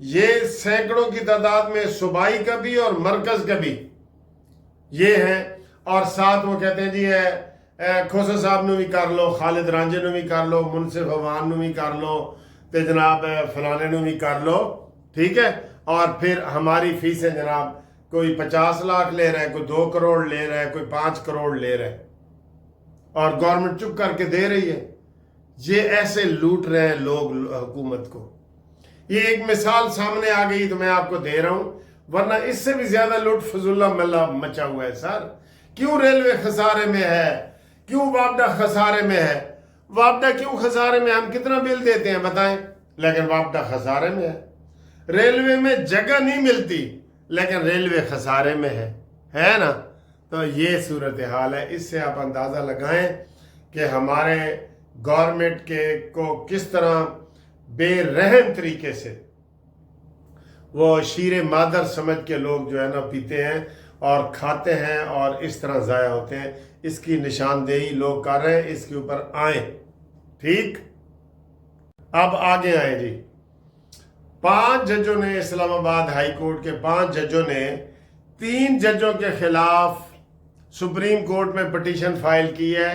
یہ سینکڑوں کی تعداد میں صوبائی کا بھی اور مرکز کا بھی یہ ہیں، اور ساتھ وہ کہتے ہیں جی کھوسا صاحب نو بھی کر لو، خالد رانجے نو بھی کر لو، منصف عوان نو بھی کر لو، تے جناب فلانے نو بھی کر لو، ٹھیک ہے۔ اور پھر ہماری فیسیں جناب کوئی 50 لاکھ لے رہا ہے، کوئی 2 کروڑ لے رہا ہے، کوئی 5 کروڑ لے رہا ہے، اور گورنمنٹ چپ کر کے دے رہی ہے۔ یہ ایسے لوٹ رہے ہیں لوگ حکومت کو۔ یہ ایک مثال سامنے آ گئی تو میں آپ کو دے رہا ہوں، ورنہ اس سے بھی زیادہ لوٹ فضول اللہ مچا ہوا ہے سر۔ کیوں ریلوے خسارے میں ہے؟ کیوں وابڈا خسارے میں ہے؟ وابڈا کیوں خسارے میں؟ ہم کتنا بل دیتے ہیں بتائیں، لیکن وابڈا خسارے میں ہے۔ ریلوے میں جگہ نہیں ملتی لیکن ریلوے خسارے میں ہے نا۔ تو یہ صورتحال ہے۔ اس سے آپ اندازہ لگائیں کہ ہمارے گورنمنٹ کو کس طرح بے رحم طریقے سے وہ شیر مادر سمجھ کے لوگ جو ہے نا پیتے ہیں اور کھاتے ہیں اور اس طرح ضائع ہوتے ہیں۔ اس کی نشاندہی لوگ کر رہے ہیں، اس کے اوپر آئیں، ٹھیک۔ اب آگے آئیں جی۔ 5 ججوں نے اسلام آباد ہائی کورٹ کے 5 ججوں نے 3 ججوں کے خلاف سپریم کورٹ میں پٹیشن فائل کی ہے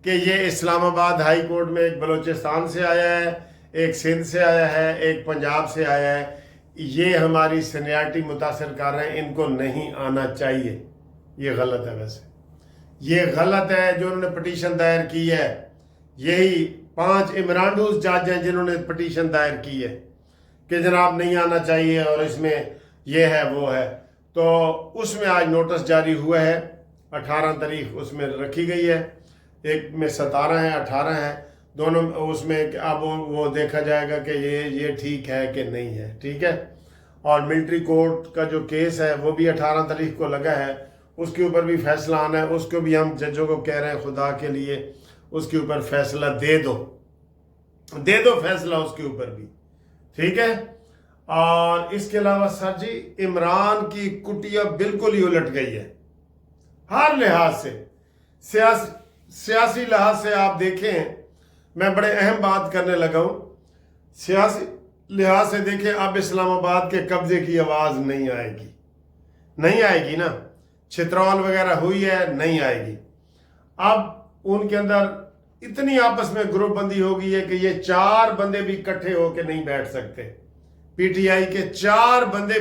کہ یہ اسلام آباد ہائی کورٹ میں ایک بلوچستان سے آیا ہے، ایک سندھ سے آیا ہے، ایک پنجاب سے آیا ہے، یہ ہماری سینیارٹی متاثر کر رہے ہیں، ان کو نہیں آنا چاہیے۔ یہ غلط ہے، ویسے یہ غلط ہے جو انہوں نے پٹیشن دائر کی ہے۔ یہی 5 عمرانڈوز جج ہیں جنہوں نے پٹیشن دائر کی ہے کہ جناب نہیں آنا چاہیے اور اس میں یہ ہے وہ ہے۔ تو اس میں آج نوٹس جاری ہوا ہے، 18 تاریخ اس میں رکھی گئی ہے، ایک میں 17 ہے 18 ہے، دونوں اس میں اب وہ دیکھا جائے گا کہ یہ ٹھیک ہے کہ نہیں ہے، ٹھیک ہے۔ اور ملٹری کورٹ کا جو کیس ہے وہ بھی 18 تاریخ کو لگا ہے، اس کے اوپر بھی فیصلہ آنا ہے۔ اس کو بھی ہم ججوں کو کہہ رہے ہیں خدا کے لیے اس کے اوپر فیصلہ دے دو فیصلہ اس کے اوپر بھی، ٹھیک ہے۔ اور اس کے علاوہ سر جی عمران کی کٹیا بالکل ہی الٹ گئی ہے ہر لحاظ سے، سیاسی لحاظ سے آپ دیکھیں، میں بڑے اہم بات کرنے لگا ہوں، سیاسی لحاظ سے دیکھیں اب اسلام آباد کے قبضے کی آواز نہیں آئے گی نا، چترال وغیرہ ہوئی ہے، نہیں آئے گی۔ اب ان کے اندر اتنی آپس میں گروپ بندی ہو گئی ہے کہ یہ 4 بندے بھی اکٹھے ہو کے نہیں بیٹھ سکتے۔ پی ٹی آئی کے 4 بندے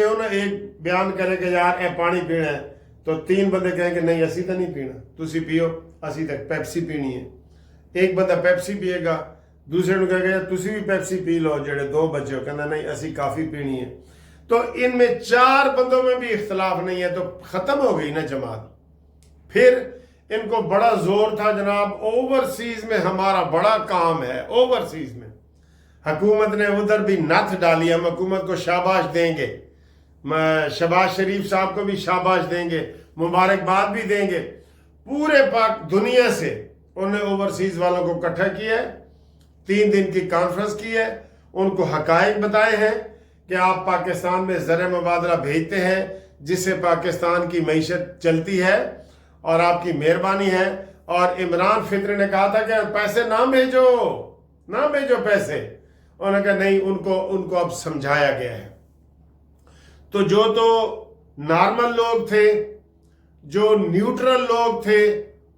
ہو نا، ایک بیان کرے کہ یار اے پانی پینا ہے تو 3 بندے کہیں کہ نہیں اسی تو نہیں پینا، تسی پیو، اسی تک پیپسی پینی ہے۔ ایک بندہ پیپسی پیے گا، دوسرے نے کہے گا تسی بھی پیپسی پی لو، جڑے 2 بچے ہو کہنا نہیں اسی کافی پینی ہے۔ تو ان میں 4 بندوں میں بھی اختلاف نہیں ہے، تو ختم ہو گئی نا جماعت۔ پھر ان کو بڑا زور تھا جناب اوورسیز میں ہمارا بڑا کام ہے، اوورسیز میں حکومت نے ادھر بھی نتھ ڈالی، ہم حکومت کو شاباش دیں گے، شہباز شریف صاحب کو بھی شاباش دیں گے، مبارکباد بھی دیں گے۔ پورے پاک دنیا سے انہوں نے اوورسیز والوں کو اکٹھا کیا ہے، 3 دن کی کانفرنس کی ہے، ان کو حقائق بتائے ہیں کہ آپ پاکستان میں زر مبادلہ بھیجتے ہیں جس سے پاکستان کی معیشت چلتی ہے اور آپ کی مہربانی ہے۔ اور عمران فطر نے کہا تھا کہ پیسے نہ بھیجو پیسے، انہوں نے کہا نہیں، ان کو اب سمجھایا گیا ہے۔ تو جو نارمل لوگ تھے، جو نیوٹرل لوگ تھے،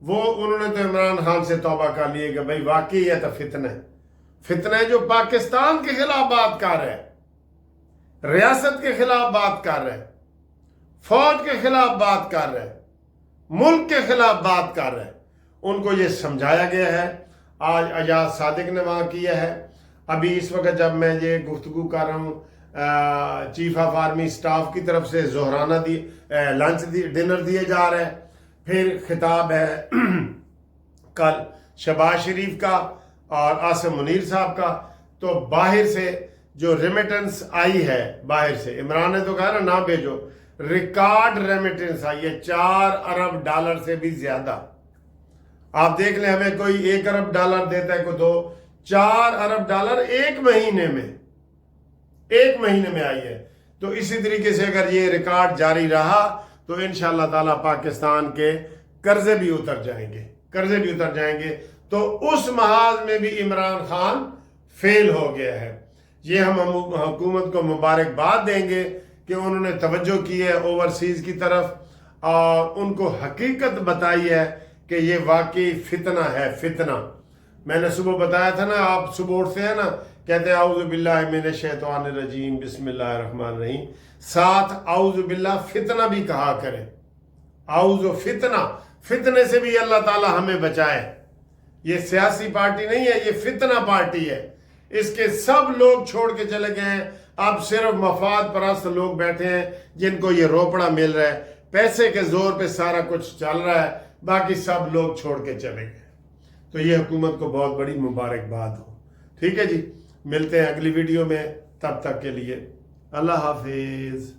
وہ انہوں نے تو عمران خان سے توبہ کر لیے کہ بھائی واقعی یہ تو فتنہ ہے جو پاکستان کے خلاف بات کر رہے ہیں، ریاست کے خلاف بات کر رہے ہیں، فوج کے خلاف بات کر رہے ہیں، ملک کے خلاف بات کر رہے ہیں، ان کو یہ سمجھایا گیا ہے۔ آج اجاز صادق نے وہاں کیا ہے، ابھی اس وقت جب میں یہ گفتگو کر رہا ہوں چیف آف آرمی سٹاف کی طرف سے ظہرانہ لنچ ڈنر دیے جا رہے ہیں، پھر خطاب ہے کل شہباز شریف کا اور عاصم منیر صاحب کا۔ تو باہر سے جو ریمیٹنس آئی ہے باہر سے، عمران نے تو کہا نہ بھیجو، ریکارڈ ریمیٹنس آئی ہے $4 ارب سے بھی زیادہ۔ آپ دیکھ لیں ہمیں کوئی $1 ارب دیتا ہے، کوئی 2، $4 ارب ایک مہینے میں آئی ہے۔ تو اسی طریقے سے اگر یہ ریکارڈ جاری رہا تو انشاءاللہ تعالی پاکستان کے قرضے بھی اتر جائیں گے۔ تو اس محاذ میں بھی عمران خان فیل ہو گیا ہے۔ یہ ہم حکومت کو مبارکباد دیں گے کہ انہوں نے توجہ کی ہے اوورسیز کی طرف اور ان کو حقیقت بتائی ہے کہ یہ واقعی فتنہ ہے فتنہ. میں نے صبح بتایا تھا نا، آپ صبح اٹھتے ہیں نا کہتے ہیں اعوذ باللہ من الشیطان الرجیم بسم اللہ الرحمن الرحیم، ساتھ اعوذ باللہ فتنہ بھی کہا کریں. اعوذ فتنہ، فتنے سے بھی اللہ تعالی ہمیں بچائے. یہ سیاسی پارٹی نہیں ہے، یہ فتنہ پارٹی ہے. اس کے سب لوگ چھوڑ کے چلے گئے ہیں. اب صرف مفاد پرست لوگ بیٹھے ہیں جن کو یہ روپڑا مل رہا ہے، پیسے کے زور پہ سارا کچھ چل رہا ہے، باقی سب لوگ چھوڑ کے چلے گئے. تو یہ حکومت کو بہت بڑی مبارکباد ہو. ٹھیک ہے جی، ملتے ہیں اگلی ویڈیو میں، تب تک کے لیے اللہ حافظ.